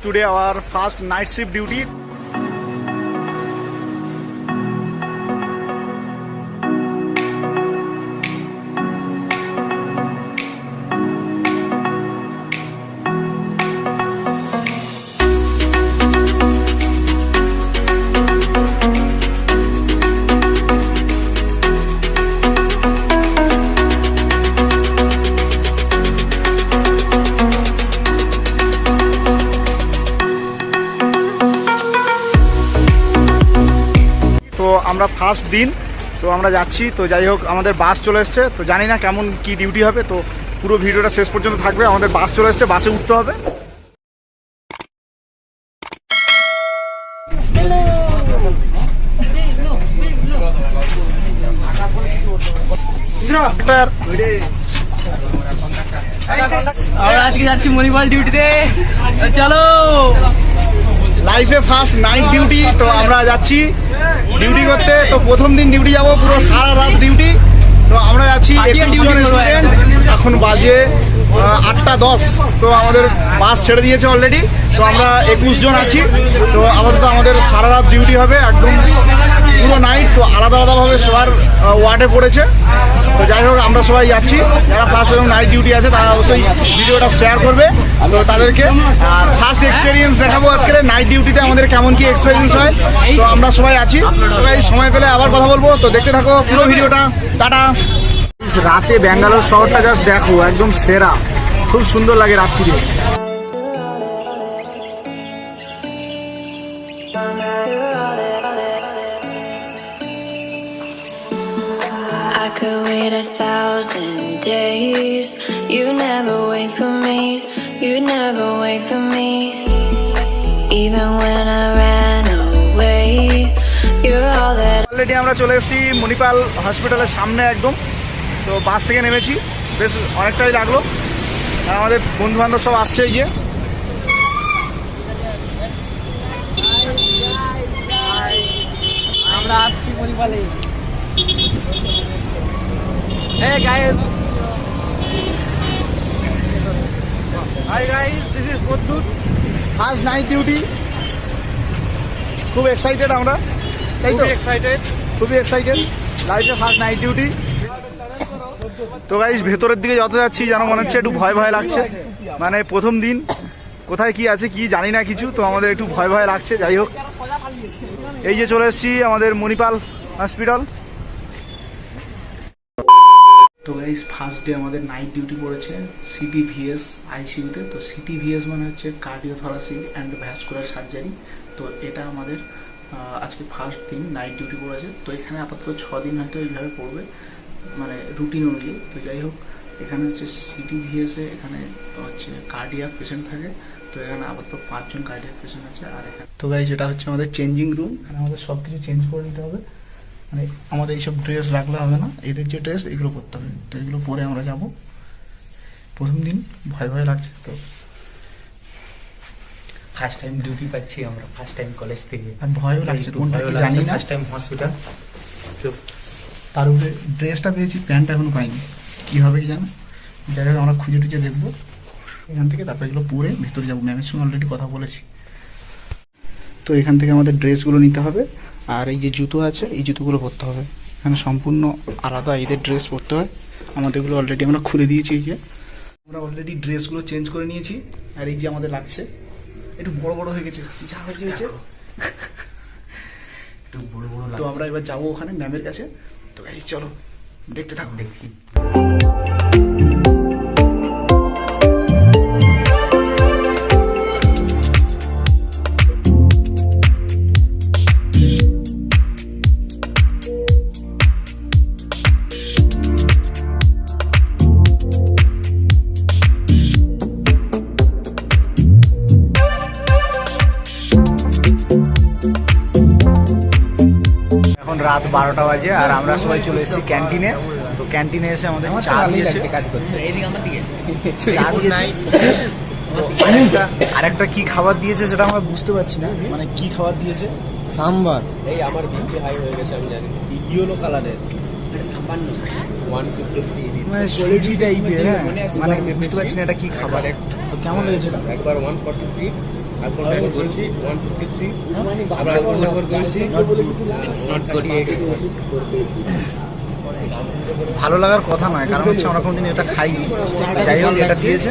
Today our first night shift duty. তো আমরা first দিন তো আমরা যাচ্ছি, তো যাই হোক আমাদের বাস চলে এসছে, তো জানি না কেমন কি ডিউটি হবে, তো পুরো ভিডিওটা শেষ পর্যন্ত থাকবে। আমাদের বাস চলে এসছে, বাসে উঠতে হবে। আমরা আজকে যাচ্ছি মণিপাল ডিউটিতে, চলো। লাইফে ফার্স্ট নাইট ডিউটি, তো আমরা যাচ্ছি ডিউটি করতে। তো প্রথম দিন ডিউটি যাব, পুরো সারা রাত ডিউটি। তো আমরা যাচ্ছি 21 জন স্টুডেন্ট, এখন বাজে 8:10। তো আমাদের বাস ছেড়ে দিয়েছে অলরেডি, তো আমরা 21 জন আছি। তো আপাতত আমাদের সারা রাত ডিউটি হবে, একদম পুরো নাইট। তো আলাদা আলাদাভাবে সবার ওয়ার্ডে পড়েছে। তো যাই হোক আমরা সবাই যাচ্ছি, যারা ফার্স্ট এবং নাইট ডিউটি আছে তারা অবশ্যই ভিডিওটা শেয়ার করবে তো তাদেরকে। আর ফার্স্ট এক্সপিরিয়েন্স দেখাবো আজকে নাইট ডিউটিতে আমাদের কেমন কি এক্সপিরিয়েন্স হয়। তো আমরা সবাই আছি, সবাই সময় পেলে আবার কথা বলবো। তো দেখতে থাকো পুরো ভিডিওটা, টাটা। রাতে ব্যাঙ্গালোর শহরটা জাস্ট দেখো, একদম সেরা, খুব সুন্দর লাগে রাত্রিরে। I could wait 1,000 days. You never wait for me. You never wait for me. Even when I ran away, you're all that. Already আমরা চলে এসেছি মণিপাল হসপিটালের সামনে একদম। তো বাস থেকে নেমেছি, বেশ অনেকটাই লাগলো। আর আমাদের বন্ধু বান্ধব সব আসছে, এই যে আমরা আসছি মণিপালে। Hey guys. Hi guys, this is Pradyut. First night duty, খুব এক্সাইটেড আমরা, তাই তো? খুবই এক্সাইটেড, লাইফে ফার্স্ট নাইট ডিউটি। তো গাইস ভেতরের দিকে যত যাচ্ছি যেন মনে হচ্ছে একটু ভয় ভয় লাগছে, মানে প্রথম দিন, কোথায় কি আছে কি জানি না কিছু, তো আমাদের একটু ভয় ভয় লাগছে। যাই হোক এই যে চলে এসেছি আমাদের মণিপাল হসপিটাল। তো গাইস ফার্স্ট ডে আমাদের নাইট ডিউটি পড়েছে সিটিভিএস আইসিইউতে। তো সিটিভিএস মানে হচ্ছে কার্ডিওথোরাসিক অ্যান্ড ভ্যাসকুলার সার্জারি। তো এটা আমাদের আজকে ফার্স্ট দিন নাইট ডিউটি পড়েছে। তো এখানে আপাতত 6 দিন হয়তো এইভাবে পড়বে, মানে রুটিন অনুযায়ী। তো যাই হোক এখানে হচ্ছে সিটিভিএসে এখানে হচ্ছে কার্ডিয়াক পেশেন্ট থাকে। তো এখানে আপাতত 5 জন কার্ডিয়াক পেশেন্ট আছে। আর এখানে তো গাইস এটা হচ্ছে আমাদের চেঞ্জিং রুম, এখানে আমাদের সব কিছু চেঞ্জ করে নিতে হবে, মানে আমাদের এইসব ড্রেস রাখলে হবে না, এদের যে ড্রেস এগুলো করতে হবে। তো এগুলো পরে আমরা যাব। প্রথম দিন ভয় ভয় লাগছে, তো ফার্স্ট টাইম ডিউটি পাচ্ছি আমরা, ফার্স্ট টাইম কলেজ থেকে, আর ভয়ও লাগছে, কোনটা কি জানি না। ফার্স্ট টাইম হসপিটাল, তার উপরে ড্রেসটা পেয়েছি, প্যান্টটা এখনো পাইনি, কী হবে কি জানো। যাই হোক আমরা খুঁজে টুজে দেখবো এখান থেকে, তারপর এগুলো পরে ভিতরে যাবো। ম্যামের সঙ্গে অলরেডি কথা বলেছি। তো এখান থেকে আমাদের ড্রেসগুলো নিতে হবে, আর এই যে জুতো আছে এই জুতোগুলো পরতে হবে। এখানে সম্পূর্ণ আলাদা এদের ড্রেস পরতে হয়, আমাদেরগুলো অলরেডি আমরা খুলে দিয়েছি। এই যে আমরা অলরেডি ড্রেসগুলো চেঞ্জ করে নিয়েছি। আর এই যে আমাদের লাগছে, একটু বড় বড় হয়ে গেছে, যা হয়েছে একটু বড় বড় তো আমরা এবার যাবো ওখানে ম্যামের কাছে। তো এই চলো দেখতে থাকো। দেখি রাত 12টা বাজে, আর আমরা সবাই চলে এসেছি ক্যান্টিনে। তো ক্যান্টিনে এসে আমাদের চা দিয়েছে, কাজ করতে। এইদিকে আমার দিকে আরেকটা কি খাবার দিয়েছে সেটা আমরা বুঝতে পারছি না, মানে কি খাবার দিয়েছে। সাম্বার, এই আমার বিপি হাই হয়ে গেছে আমি জানি। ইয়েলো কালারের, সাম্বার না 153, মানে সুজি টাইপের, মানে বুঝতে পারছি না এটা কি খাবার। তো কেমন লেগেছে এটা? একবার 143 এখন আমি করছি 153 আবার একবার করছি নট গুড। ভালো লাগার কথা নয়, কারণ হচ্ছে আমরা কোনোদিন এটা খাইনি। যাই হোক এটা দিয়েছে,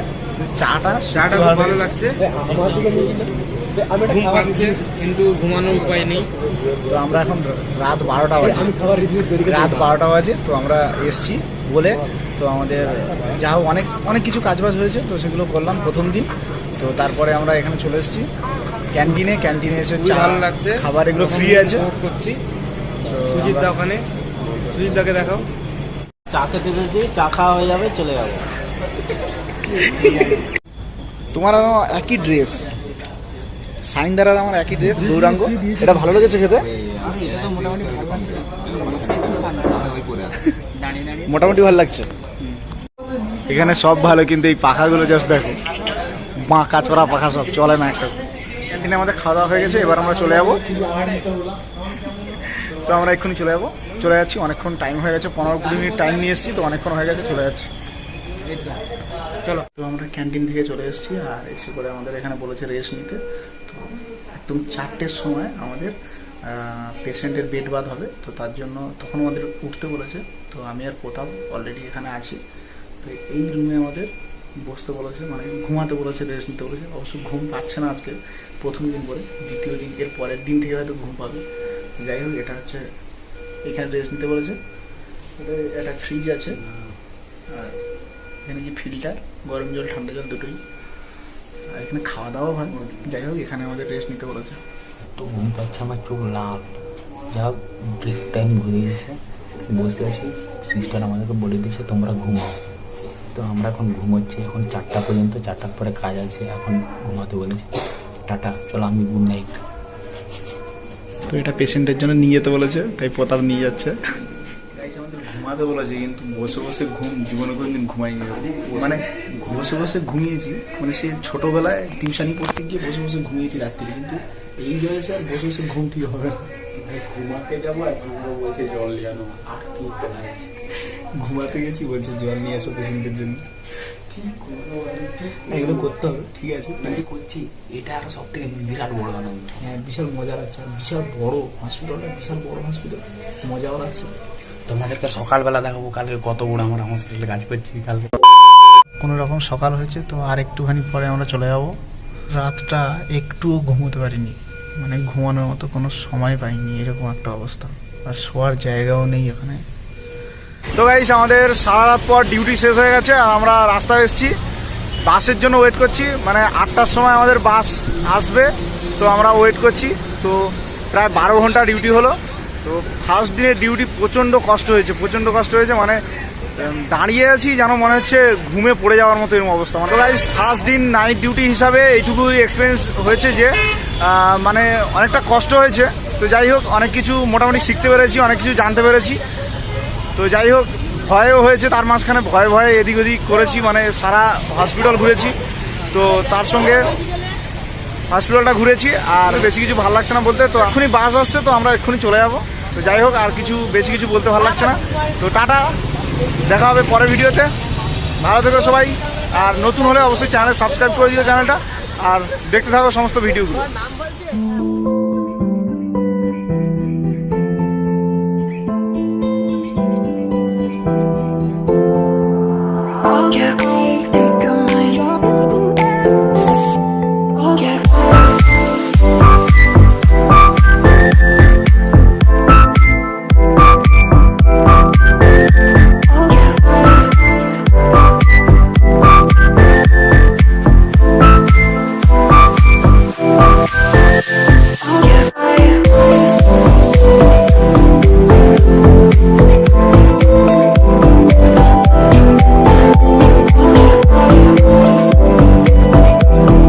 চাটা খুব ভালো লাগছে, ঘুম পাচ্ছে কিন্তু ঘুমানোর উপায় নেই। তো আমরা এখন রাত 12টা বাজে, তো আমরা এসছি বলে তো আমাদের যা হোক অনেক কিছু কাজবাজ হয়েছে, তো সেগুলো করলাম প্রথম দিন। তো তারপরে আমরা এখানে চলে এসেছি ক্যান্টিনে এসে চা ভালো লাগছে, খাবার এগুলো ফ্রি আছে। উপভোগ করছি। সুজিত দা ওখানে, সুজিত দাকে দেখাও। চা খেতে এসেছি, চা খাওয়া হয়ে যাবে, চলে যাবো। তোমার আমার একই ড্রেস, সাইনদার আর আমার একই ড্রেস, গৌরাঙ্গ। এটা ভালো লেগেছে খেতে, মোটামুটি ভালো লাগছে। এখানে সব ভালো, কিন্তু এই পাখাগুলো জাস্ট দেখো, বাঁকা চড়া পাখা, সব চলে না একটা। ক্যান্টিনে আমাদের খাওয়া দাওয়া হয়ে গেছে, এবার আমরা চলে যাবো। তো আমরা এক্ষুনি চলে যাচ্ছি। অনেকক্ষণ টাইম হয়ে গেছে, 15-20 মিনিট টাইম নিয়ে এসেছি, তো অনেকক্ষণ হয়ে গেছে, চলে যাচ্ছি। চলো, তো আমরা ক্যান্টিন থেকে চলে এসেছি, আর এসে করে আমাদের এখানে বলেছে রেস্ট নিতে। তো একদম 4টের সময় আমাদের পেশেন্টের বেড বাদ হবে, তো তার জন্য তখন আমাদের উঠতে বলেছে। তো আমি আর প্রতাপ অলরেডি এখানে আছি। তো এই রুমে আমাদের বসতে বলেছে, মানে ঘুমাতে বলেছে, রেস্ট নিতে বলেছে। অবশ্য ঘুম পাচ্ছে না আজকে, প্রথম দিন বলে, দ্বিতীয় দিন এর পরের দিন থেকে হয়তো ঘুম পাবে। যাই হোক, এটা হচ্ছে এখানে রেস্ট নিতে বলেছে। একটা ফ্রিজ আছে, আর এখানে যে ফিল্টার, গরম জল ঠান্ডা জল দুটোই, আর এখানে খাওয়া দাওয়া হয়। যাই হোক, এখানে আমাদের রেস্ট নিতে বলেছে। তো ঘুম পাচ্ছে, আমার চোখ লাল। যা হোক, ব্রেক টাইম ঘুরে এসে বসে আছি, সিস্টার আমাদেরকে বলে দিয়েছে তোমরা ঘুমাও। তো আমরা এখন ঘুমোচ্ছি, এখন 4টা পর্যন্ত, 4টার পরে কাজ আছে, এখন ঘুমাতে বলেছি। টাটা, চলো, আমি গুড নাইট। তো এটা পেশেন্টের জন্য নিয়ে যেতে বলেছে, তাই প্রতাপ নিয়ে যাচ্ছে। আমাদের ঘুমাতে বলেছে, কিন্তু বসে বসে ঘুম জীবনে কোনোদিন ঘুমাইনি। মানে বসে বসে ঘুমিয়েছি, মানে সে ছোটোবেলায় টিউশনি পড়তে গিয়ে বসে বসে ঘুমিয়েছি রাত্রি, কিন্তু এই বয়সে আর বসে বসে ঘুম ঠিক হবে না। ঘুমাতে যাবো, এখন বলছে জল নিয়ে আনো, আর কি ঘুমাতে গেছি, বলছে জল নিয়ে আসো পেশেন্টের জন্য। এগুলো করতে হবে, ঠিক আছে, করছি। এটা আরো সব থেকে বিরাট বড় আনন্দ। হ্যাঁ, বিশাল মজা লাগছে, আর বিশাল বড় হসপিটালটা, বিশাল বড় হসপিটাল, মজাও লাগছে। তোমাদেরকে সকালবেলা দেখাবো কালকে কত বড় আমরা হসপিটালে কাজ করছি। কালকে কোনো রকম সকাল হয়েছে, তো আর একটুখানি পরে আমরা চলে যাব। রাতটা একটুও ঘুমোতে পারিনি, মানে ঘুমানোর মতো কোনো সময় পাইনি, এরকম একটা অবস্থা। আর শোয়ার জায়গাও নেই এখানে। তো গাইস, আমাদের সারা রাত পর ডিউটি শেষ হয়ে গেছে, আর আমরা রাস্তায় এসেছি, বাসের জন্য ওয়েট করছি। মানে 8টার সময় আমাদের বাস আসবে, তো আমরা ওয়েট করছি। তো প্রায় 12 ঘন্টা ডিউটি হলো। তো ফার্স্ট দিনের ডিউটি প্রচণ্ড কষ্ট হয়েছে, মানে দাঁড়িয়ে আছি যেন মনে হচ্ছে ঘুমে পড়ে যাওয়ার মতো এরকম অবস্থা। মানে গাইস, ফার্স্ট দিন নাইট ডিউটি হিসাবে এইটুকুই এক্সপিরিয়েন্স হয়েছে যে মানে অনেকটা কষ্ট হয়েছে। তো যাই হোক, অনেক কিছু মোটামুটি শিখতে পেরেছি, অনেক কিছু জানতে পেরেছি। তো যাই হোক, ভয়ও হয়েছে, তার মাঝখানে ভয়ে এদিক ওদিক করেছি, মানে সারা হসপিটাল ঘুরেছি। তো তার সঙ্গে হসপিটালটা ঘুরেছি, আর বেশি কিছু ভালো লাগছে না বলতে। তো এখনই বাস আসছে, তো আমরা এক্ষুনি চলে যাবো। তো যাই হোক, আর বেশি কিছু বলতে ভালো লাগছে না। তো টাটা, দেখা হবে পরের ভিডিওতে। ভালো থেকো সবাই, আর নতুন হলে অবশ্যই চ্যানেল সাবস্ক্রাইব করে দিও চ্যানেলটা, আর দেখতে থাকো সমস্ত ভিডিওগুলো।